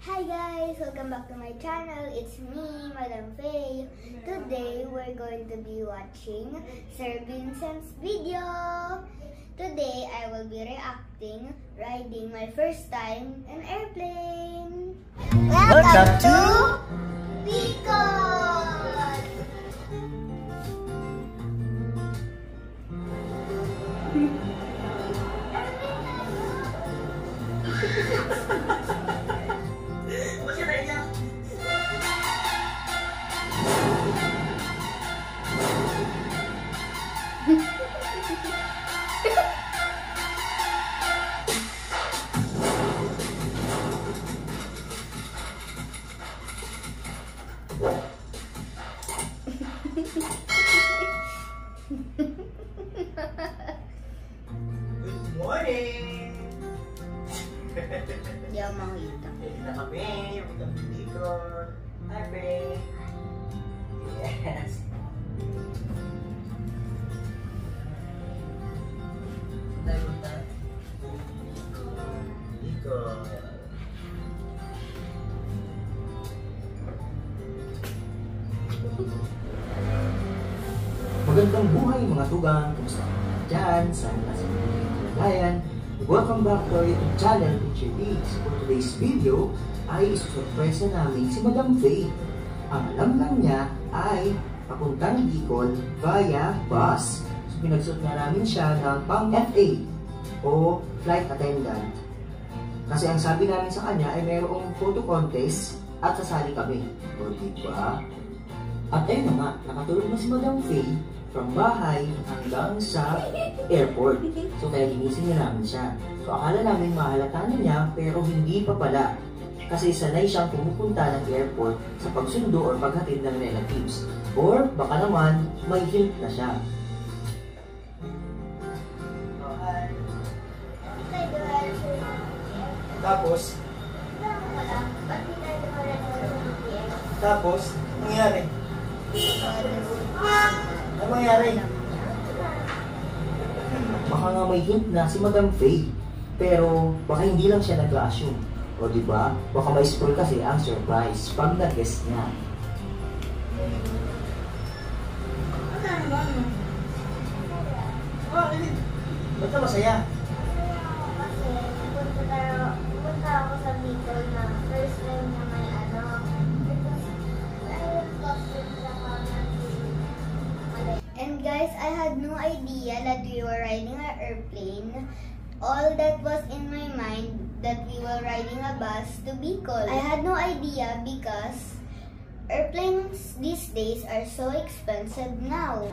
Hi guys! Welcome back to my channel. It's me, Madam Faye. Today, we're going to be watching Sir Vincent's video. Today, I will be riding my first time in airplane. Welcome to Bicol! Good morning! Hindi ako makita. Na kami, welcome to Bicol. Hi, babe! Yes! Punta. Bicol. Magandang buhay mga tugang, kumusta ka dyan? Saan nasa mga kalagayan? Welcome back to our YouTube channel, Teacher Diggs. For today's video ay isusurpresa namin si Madam Faye. Ang alam lang niya ay papuntang Bicol via bus. So pinagsuot na namin siya ng pang FA o flight attendant. Kasi ang sabi namin sa kanya ay mayroong photo contest at sasali kami. O diba? At ayun na nga, nakatulog na si Madam Faye from bahay hanggang sa airport. So kaya ginising na namin siya. So akala namin mahalata na niya pero hindi pa pala. Kasi sanay siyang pumupunta ng airport sa pagsundo or paghatid ng relatives. Or baka naman may hint na siya. Oh, hi. Tapos, nangyari? Ano mangyari? Baka nga may hint na si Madam Faye. Pero baka hindi lang siya nag-assume. O diba? Baka may spoil kasi ang surprise pag nag-guess niya. Ba't ka masaya? Kasi pupunta ako sa Bicol na first time na may And guys, I had no idea that we were riding an airplane. All that was in my mind that we were riding a bus to Bicol. I had no idea because airplanes these days are so expensive now.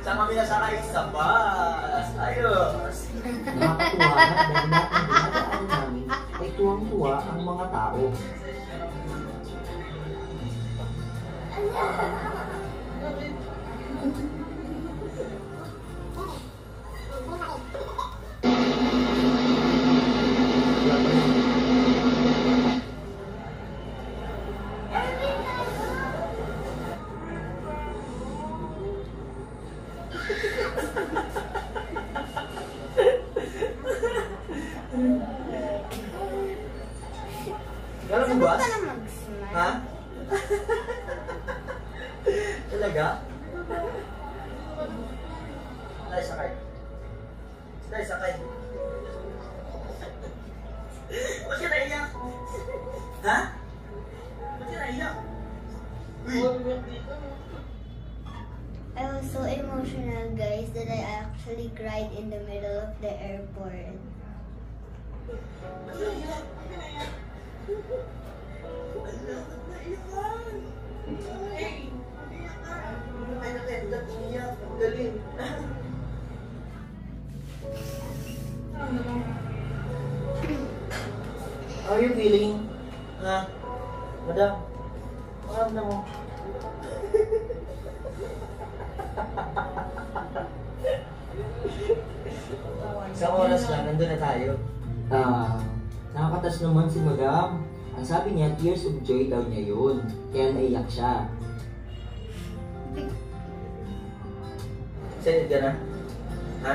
Saan kami nasakay? Sa bus! Ayos! Nakakatuwa na dahil lahat ng dinadaan namin ay tuwang-tuwa ang mga tao. Gano'n ang bus? Ha? Talaga? Dahil sakay. Dahil sakay. Ba't ka naiyak? Ha? Ba't ka naiyak? Uy! I was so emotional, guys, that I actually cried in the middle of the airport. How are you feeling? Ha? Madam? Paano na mo? Isang oras lang, nandun na tayo. Nakakatas naman si Madam. Ang sabi niya, tears of joy daw niya yun. Kaya naiyak siya. Excited ka na? Ha?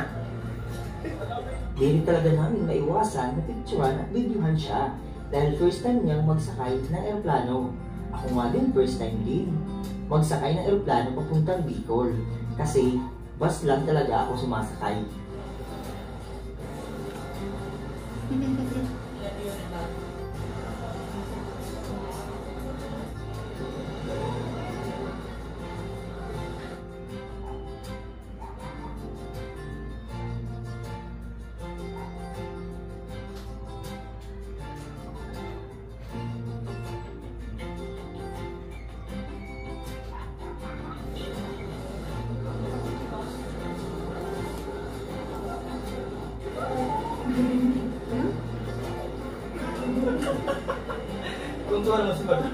Hindi talaga namin maiwasan na picturean at videohan siya. dahil first time niyang magsakay ng eroplano. Ako nga din first time din magsakay ng eroplano papuntang Bicol kasi bus lang talaga ako sumasakay. Tuntuan mo si Madam.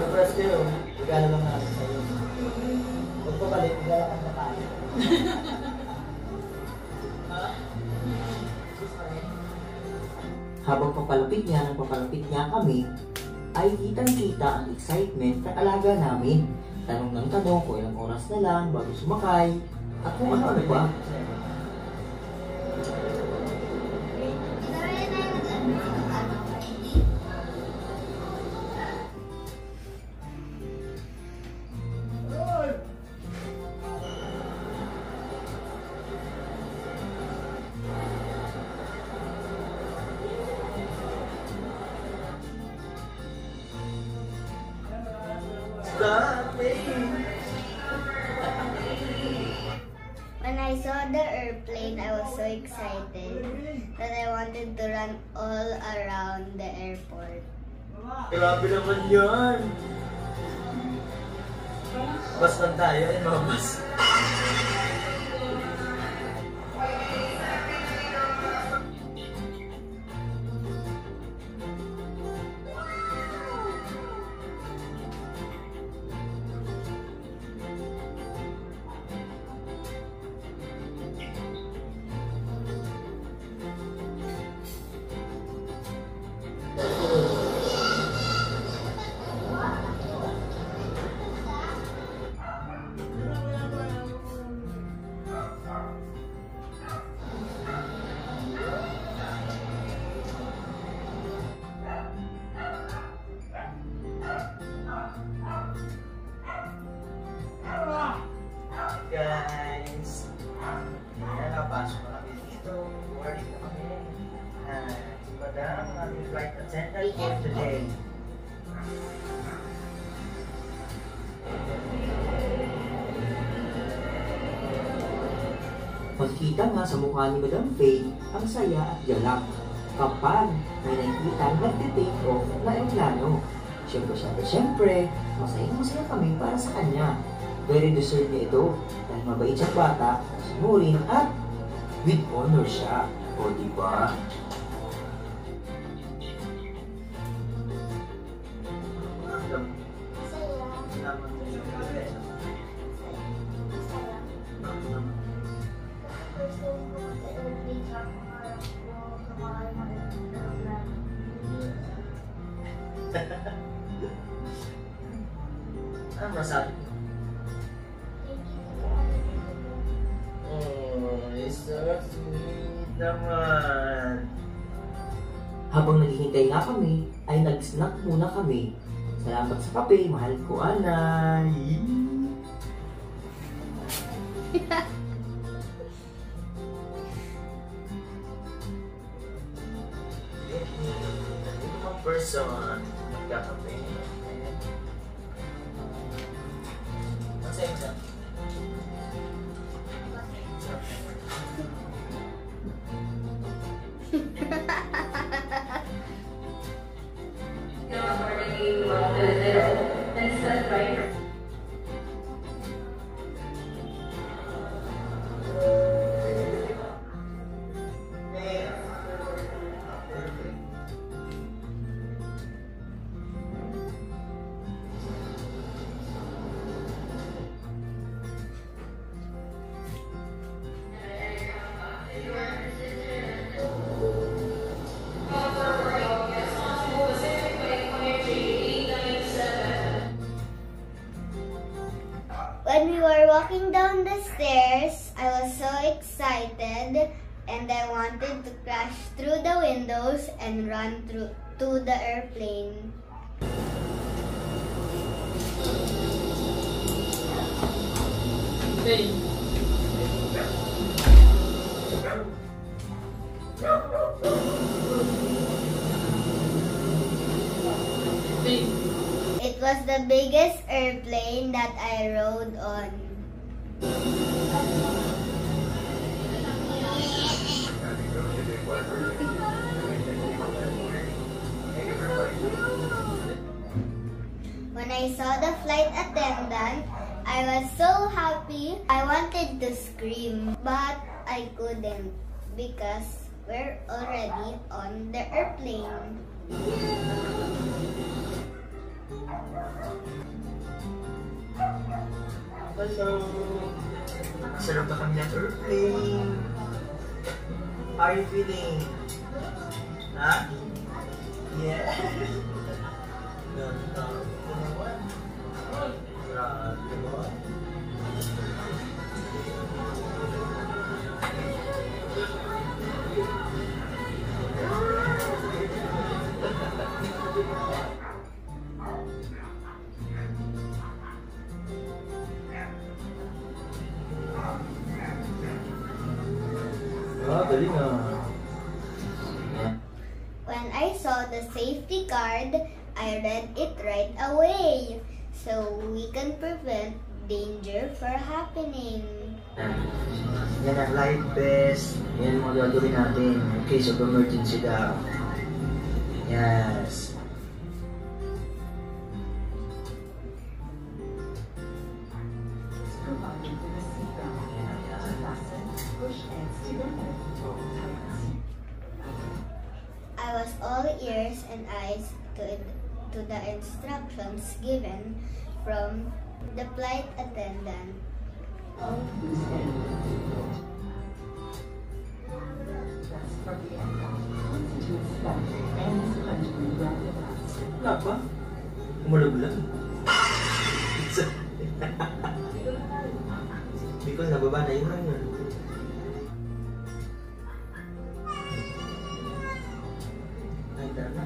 Press kayo. Regalo lang natin sa'yo. Huwag pa balik, regalo kang makain. Habang papalapit niya kami, ay kitang-kita ang excitement ng alaga namin. Tanong ng tanong kung ilang oras na lang bago sumakay at kung ano-ano ba. When I saw the airplane, I was so excited that I wanted to run all around the airport. Grabe naman yan. Bas lang tayo, mga bas. Guys, nakapasok na kami dito. Worried na kami. Si Madam, ang aming flight attendant for today. Makikita nga sa mukha ni Madam Faye ang saya at galak kapag may nakikita nagtitake off na eroplano. Siyempre, masaya kami para sa kanya. Very deserved niya ito dahil mabait siyang bata, sinurin at with honor siya. O diba? Ano masabi? Oh, it's so sweet naman. Habang naghihintay nga kami, ay nag-snack muna kami. Salamat sa kape, mahal ko, Anay. Limang person magkakape. Masaya siya. When we were walking down the stairs, I was so excited excited and I wanted to crash through the windows and run through to the airplane. It was the biggest airplane that I rode on. When I saw the flight attendant, I was so happy. I wanted to scream, but I couldn't because we're already on the airplane. Hello! Sarap na kami ng airplane. How are you feeling? Ha? Yeah! Galing When I saw the safety card, I read it right away so we can prevent danger from happening. Yan ang life vest. Yan ang mga gagawin natin in case of emergency daw. Yes. I was all ears and eyes to the instructions given from the flight attendant. Wala pa? Umalaglag. Because nababa na yun lang yun. Ay, tama.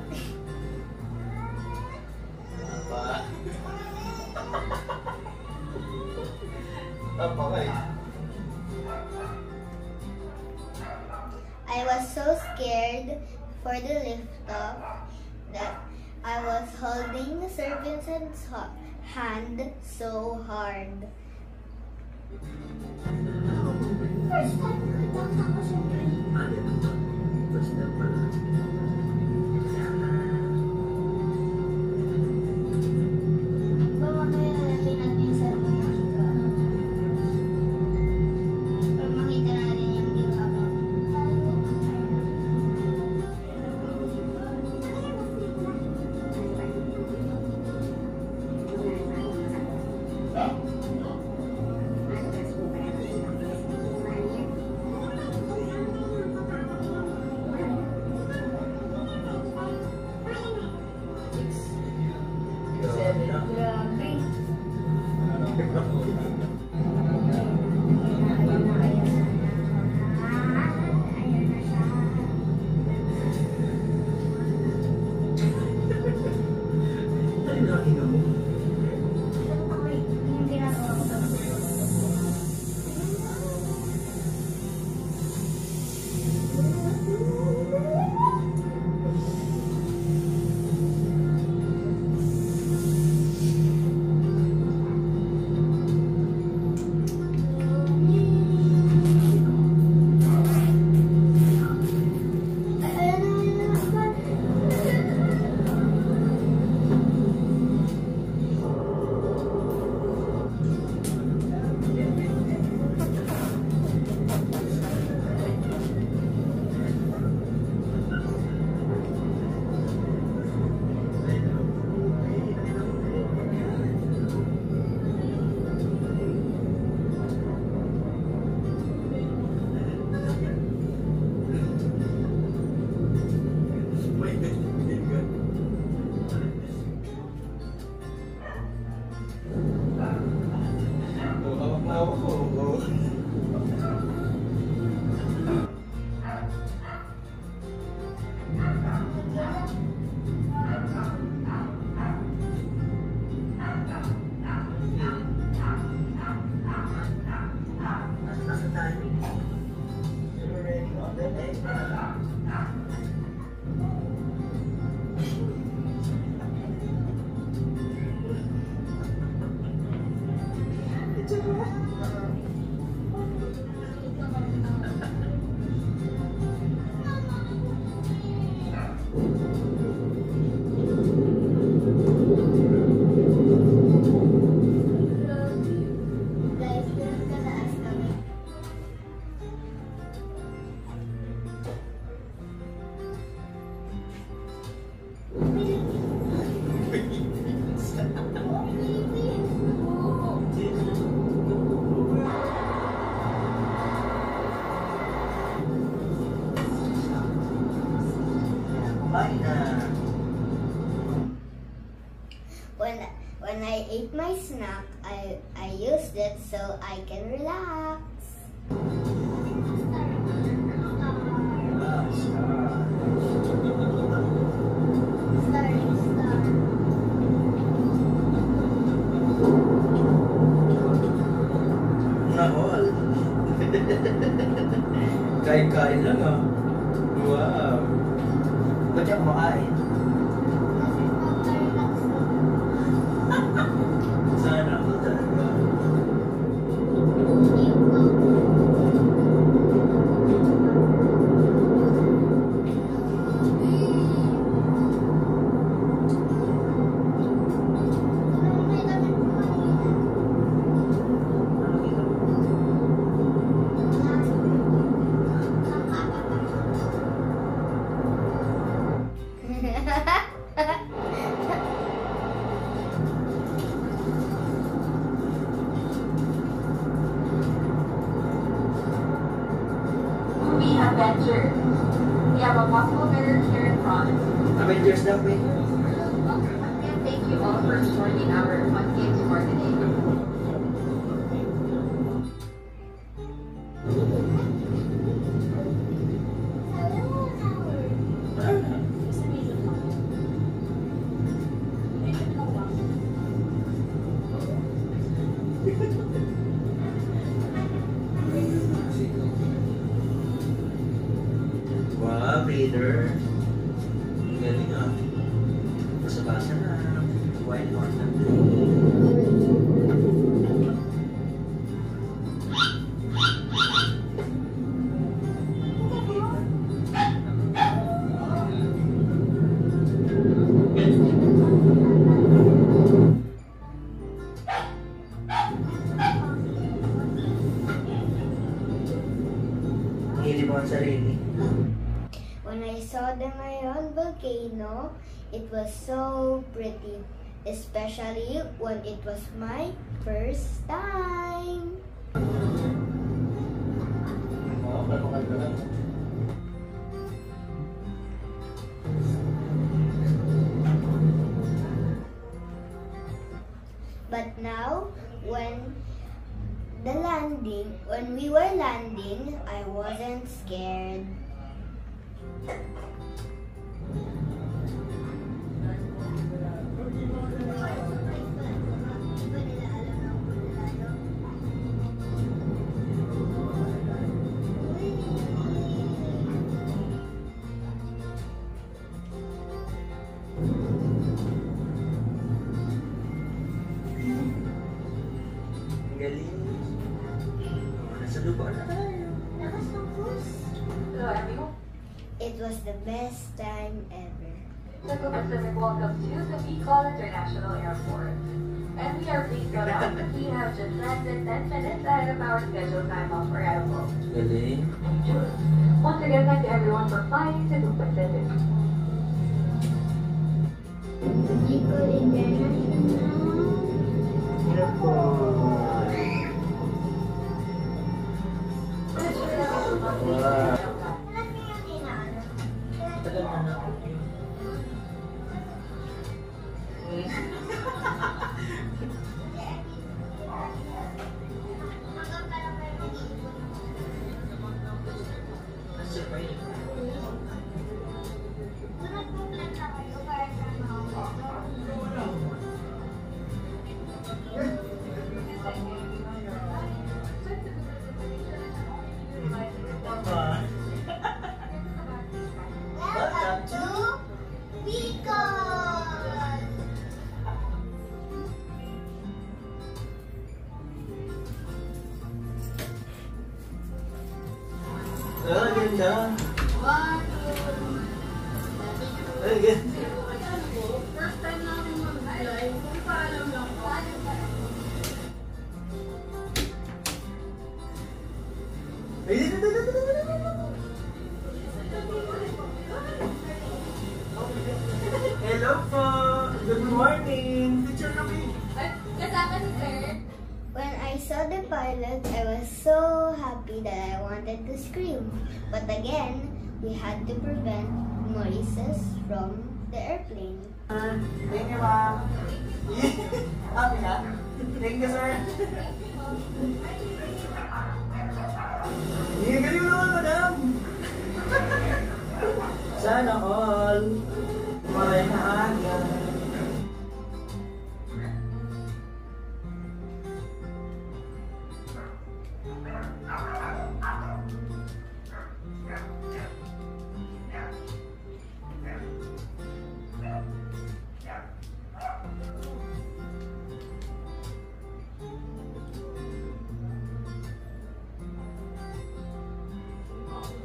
Apa? Apa kayo? I was so scared for the liftoff that I was holding Sir Vincent's hand so hard. First time pala. kain na. When I ate my snack, I used it so I can relax. Nahol. Kain-kain lang ah. Wow. Ba't siya kumakain? Sana ako talaga. Adventure. We have a possible mirror here in front. Avengers daw eh. And thank you all for joining our fun games for today. Wow, Raider. Ang galing ah. Basa-basa na. Wild North ng Hili mo ang sarili. When I saw the Mayon volcano, it was so pretty, especially when it was my first time. Oo, kalungan ka lang. But now, when we were landing, I wasn't scared. Ang galing. Nasa lupa na tayo. Hello everyone. It was the best time ever. Welcome to the Bicol International Airport. And we are pleased to announce that we have just landed 10 minutes ahead of our scheduled time of arrival. Galing. Once again, thank you everyone for flying to the Pacific. Bicol International. Wow. Tagal na na. Welcome to Bicol. Ah, ganda. Ay, ganda. First time namin mag-fly, kung paalam lang po. Ay, dito. Hello po. Good morning. Picture kami. Kasama si Sir. When I saw the pilot, I was so happy that I wanted to scream. But again, we had to prevent noises from the airplane. Thank you, ma'am. Happy na? Thank you, sir. Galing mo naman, madam. Sana all. Maray na aga.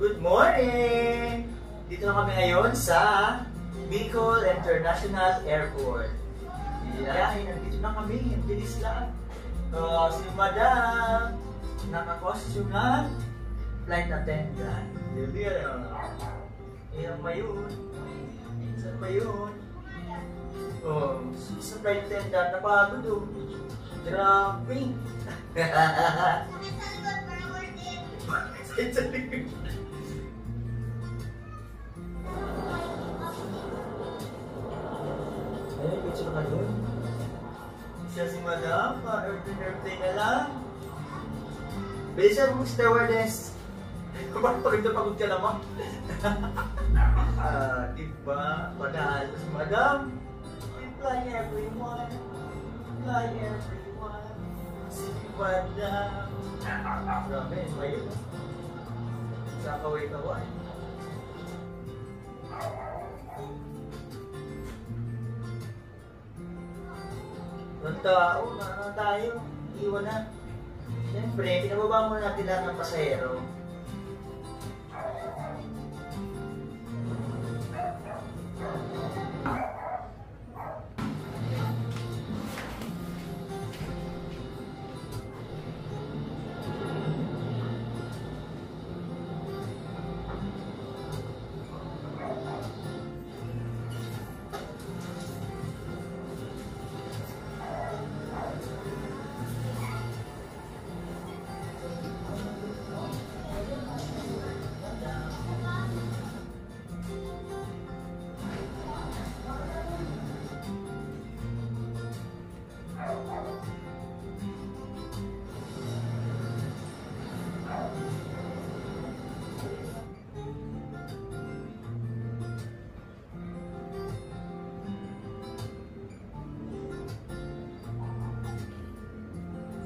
Good morning! Dito na kami ngayon sa Bicol International Airport. Ay, nandito na kami. Ang bilis lang. Si Madam, naka-costume na flight attendant. Hindi alam. Ilan ba yun? Saan ba yun? Sa flight attendant, napagod oh. Grabe! Sa likod. Ayun, picture ka doon. Siya si Madam, airplane na lang. Bilis siya mga stewardess. Bakit pagod na pagod ka naman? Diba? Panalo si Madam. Fly everyone. Fly everyone. Si Madam. Grabe, ayun. Sa kaway-kaway. Ang tao, ano tayo? Iwan na. Siyempre, pinababa muna natin lahat ng pasahero.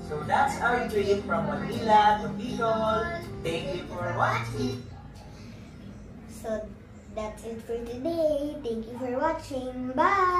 So that's our trip from Manila to Bicol. Thank you for watching. So that's it for today. Thank you for watching. Bye!